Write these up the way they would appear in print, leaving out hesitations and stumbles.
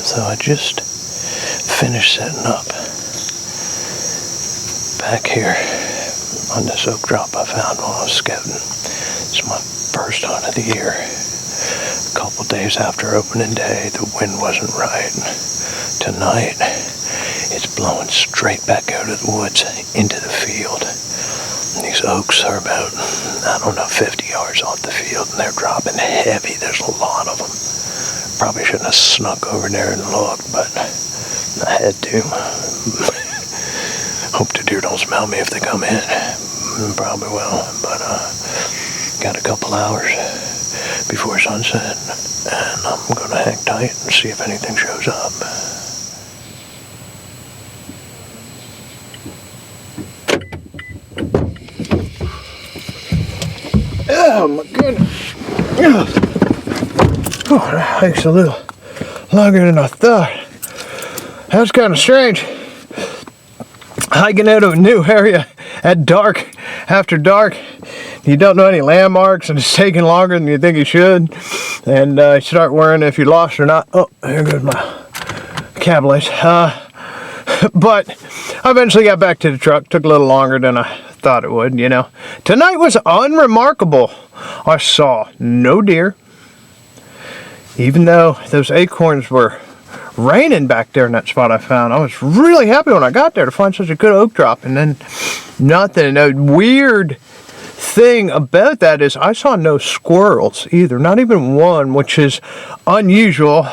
So I just finished setting up back here on this oak drop I found while I was scouting. It's my first hunt of the year. A couple days after opening day, the wind wasn't right. Tonight, it's blowing straight back out of the woods into the field. And these oaks are about, 50 yards off the field, and they're dropping heavy. There's a lot of them. Probably shouldn't have snuck over there and looked, but I had to. Hope the deer don't smell me if they come in. Probably will, but got a couple hours before sunset, and I'm gonna hang tight and see if anything shows up. Oh my goodness! Oh, that takes a little longer than I thought. That's kind of strange. Hiking out of a new area at dark, after dark, you don't know any landmarks, and it's taking longer than you think it should, and you start worrying if you're lost or not. Oh, here goes my cab lights. But I eventually got back to the truck. Took a little longer than I thought it would, you know. Tonight was unremarkable. I saw no deer, even though those acorns were raining back there in that spot I found. I was really happy when I got there to find such a good oak drop. And then nothing. A weird thing about that is I saw no squirrels either, not even one, which is unusual.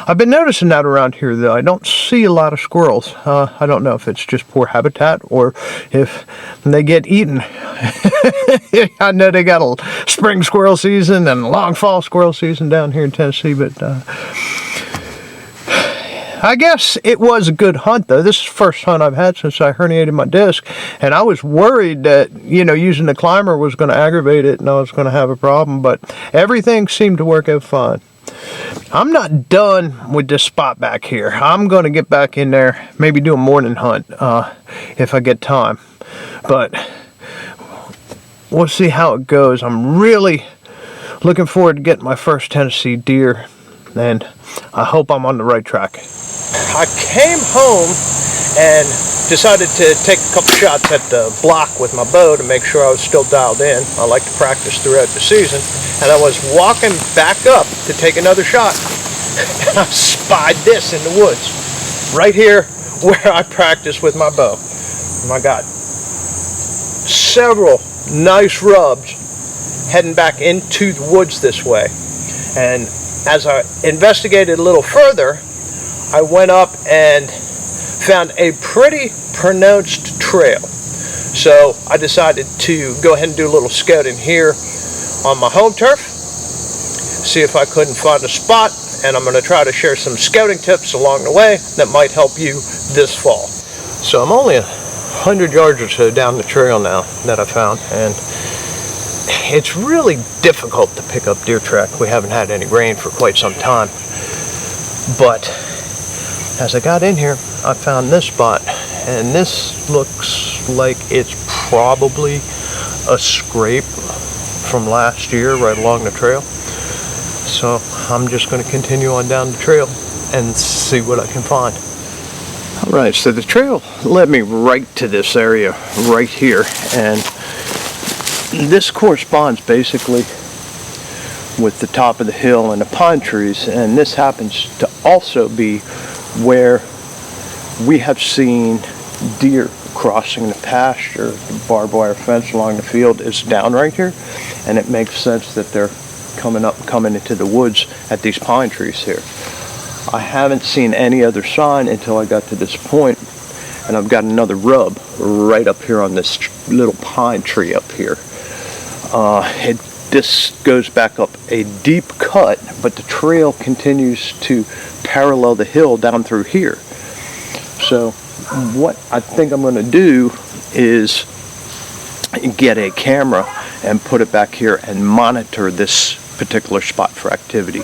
I've been noticing that around here, though. I don't see a lot of squirrels. I don't know if it's just poor habitat or if they get eaten. I know they got a spring squirrel season and a long fall squirrel season down here in Tennessee, but I guess it was a good hunt, though. This is the first hunt I've had since I herniated my disc, and I was worried that, using the climber was going to aggravate it and I was going to have a problem, but everything seemed to work out fine. I'm not done with this spot back here. I'm going to get back in there, maybe do a morning hunt if I get time, but we'll see how it goes. I'm really looking forward to getting my first Tennessee deer, and I hope I'm on the right track. I came home and decided to take a couple shots at the block with my bow to make sure I was still dialed in. I like to practice throughout the season. And I was walking back up to take another shot, and I spied this in the woods, right here where I practice with my bow. And I got several nice rubs heading back into the woods this way. And as I investigated a little further, I went up and found a pretty pronounced trail. So I decided to go ahead and do a little scouting here on my home turf, see if I couldn't find a spot, and I'm going to try to share some scouting tips along the way that might help you this fall. So I'm only 100 yards or so down the trail now that I found, and it's really difficult to pick up deer track. We haven't had any rain for quite some time, but as I got in here, I found this spot, and this looks like it's probably a scrape from last year right along the trail. So I'm just going to continue on down the trail and see what I can find. Alright, so the trail led me right to this area right here, and this corresponds basically with the top of the hill and the pine trees, and this happens to also be where we have seen deer crossing the pasture. The barbed wire fence along the field is down right here, and it makes sense that they're coming into the woods at these pine trees here. I haven't seen any other sign until I got to this point, and I've got another rub right up here on this little pine tree up here. This goes back up a deep cut, but the trail continues to parallel the hill down through here. So what I think I'm going to do is get a camera and put it back here and monitor this particular spot for activity.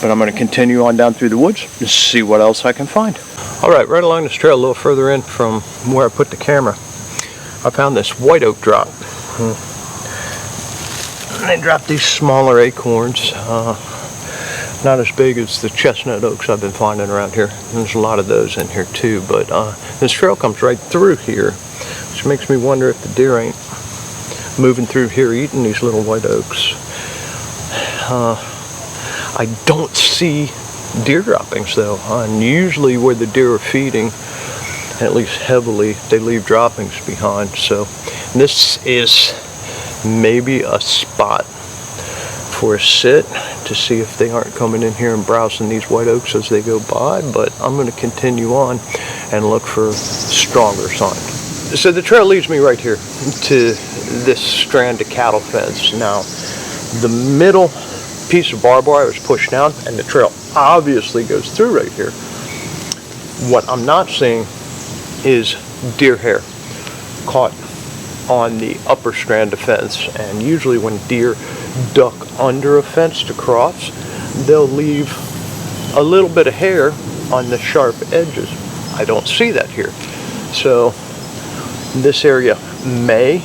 But I'm going to continue on down through the woods and see what else I can find. Alright, right along this trail a little further in from where I put the camera, I found this white oak drop. They dropped these smaller acorns. Not as big as the chestnut oaks I've been finding around here. There's a lot of those in here too, but this trail comes right through here, which makes me wonder if the deer ain't moving through here eating these little white oaks. I don't see deer droppings though, and usually where the deer are feeding, at least heavily, they leave droppings behind. So this is maybe a spot for a sit to see if they aren't coming in here and browsing these white oaks as they go by, but I'm going to continue on and look for stronger signs. So the trail leads me right here to this strand of cattle fence. Now, the middle piece of barbed wire is pushed down and the trail obviously goes through right here. What I'm not seeing is deer hair caught on the upper strand of fence, and usually when deer duck under a fence to cross, they'll leave a little bit of hair on the sharp edges. I don't see that here. So this area may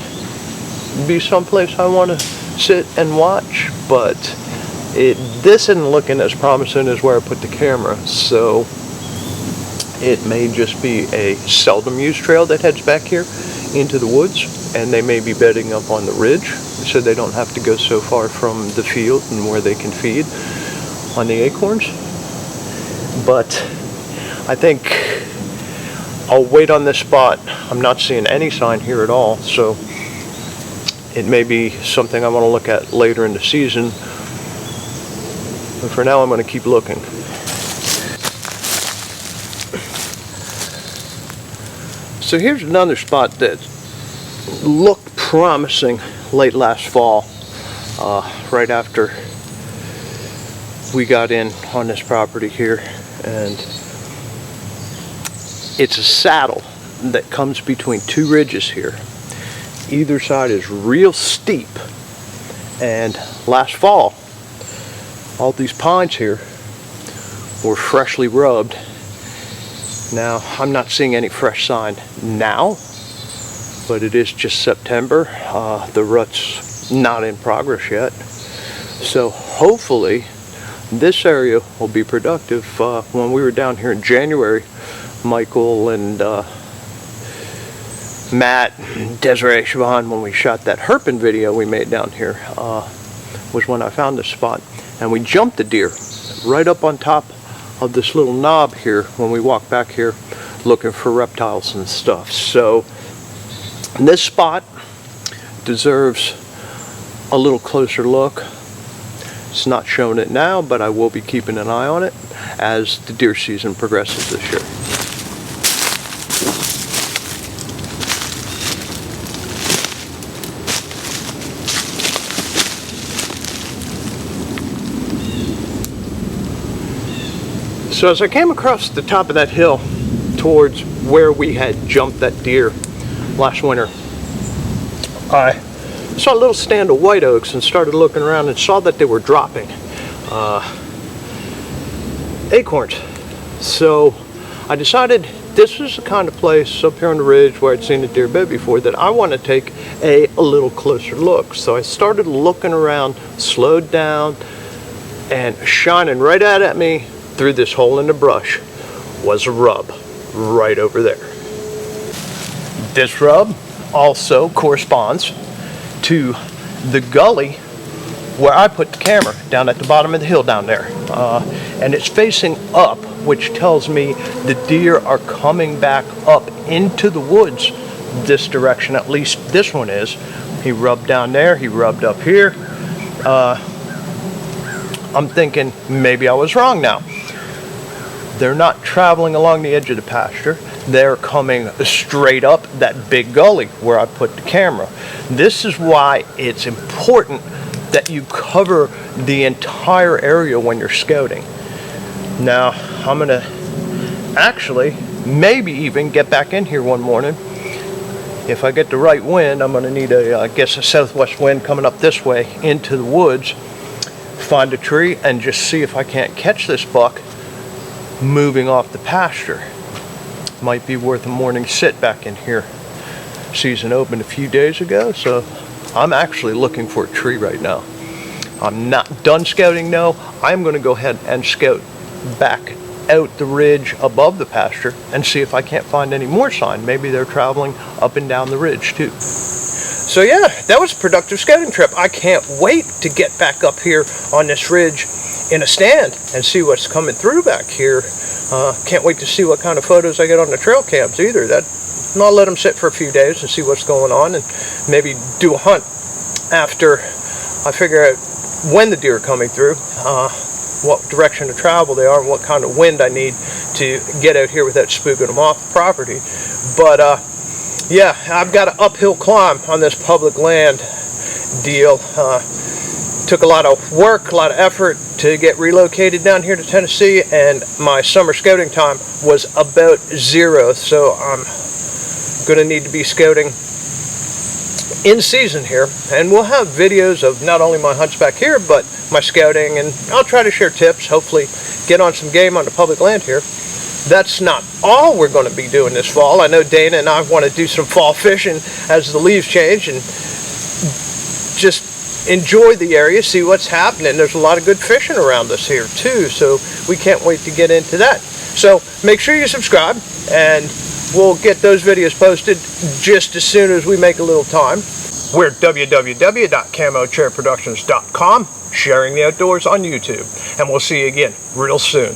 be someplace I want to sit and watch, but this isn't looking as promising as where I put the camera, so it may just be a seldom used trail that heads back here into the woods, and they may be bedding up on the ridge so they don't have to go so far from the field and where they can feed on the acorns. But I think I'll wait on this spot. I'm not seeing any sign here at all, so it may be something I want to look at later in the season, but for now I'm going to keep looking. So here's another spot that looked promising late last fall, right after we got in on this property here, and it's a saddle that comes between two ridges here. Either side is real steep, and last fall all these pines here were freshly rubbed. Now, I'm not seeing any fresh sign now, but it is just September. The rut's not in progress yet. So hopefully this area will be productive. When we were down here in January, Michael and Matt, Desiree, Siobhan, when we shot that herping video we made down here, was when I found this spot. And we jumped the deer right up on top of this little knob here when we walked back here looking for reptiles and stuff. So this spot deserves a little closer look. It's not showing it now, but I will be keeping an eye on it as the deer season progresses this year. So as I came across the top of that hill towards where we had jumped that deer last winter, I saw a little stand of white oaks and started looking around and saw that they were dropping acorns. So I decided this is the kind of place up here on the ridge where I'd seen a deer bed before that I want to take a little closer look. So I started looking around, slowed down, and shining right out at me through this hole in the brush was a rub right over there. This rub also corresponds to the gully where I put the camera down at the bottom of the hill down there. And it's facing up, which tells me the deer are coming back up into the woods this direction. At least this one is. He rubbed down there, he rubbed up here. I'm thinking maybe I was wrong now. They're not traveling along the edge of the pasture. They're coming straight up that big gully where I put the camera. This is why it's important that you cover the entire area when you're scouting. Now, I'm gonna actually maybe even get back in here one morning. If I get the right wind, I'm gonna need I guess a southwest wind coming up this way into the woods, find a tree and just see if I can't catch this buck moving off the pasture. Might be worth a morning sit back in here. Season opened a few days ago, so I'm actually looking for a tree right now. I'm not done scouting, no. I'm going to go ahead and scout back out the ridge above the pasture and see if I can't find any more sign. Maybe they're traveling up and down the ridge too. So yeah, that was a productive scouting trip. I can't wait to get back up here on this ridge in a stand and see what's coming through back here. Can't wait to see what kind of photos I get on the trail cams either. I'll let them sit for a few days and see what's going on, and maybe do a hunt after I figure out when the deer are coming through, what direction to travel they are, and what kind of wind I need to get out here without spooking them off the property. But yeah, I've got an uphill climb on this public land deal. Took a lot of work, a lot of effort to get relocated down here to Tennessee, and my summer scouting time was about 0, so I'm going to need to be scouting in season here, and we'll have videos of not only my hunts back here, but my scouting, and I'll try to share tips, hopefully get on some game on the public land here. That's not all we're going to be doing this fall. I know Dana and I want to do some fall fishing as the leaves change and just enjoy the area, see what's happening. There's a lot of good fishing around us here too, so we can't wait to get into that. So make sure you subscribe, and we'll get those videos posted just as soon as we make a little time. We're at www.camochairproductions.com, sharing the outdoors on YouTube, and we'll see you again real soon.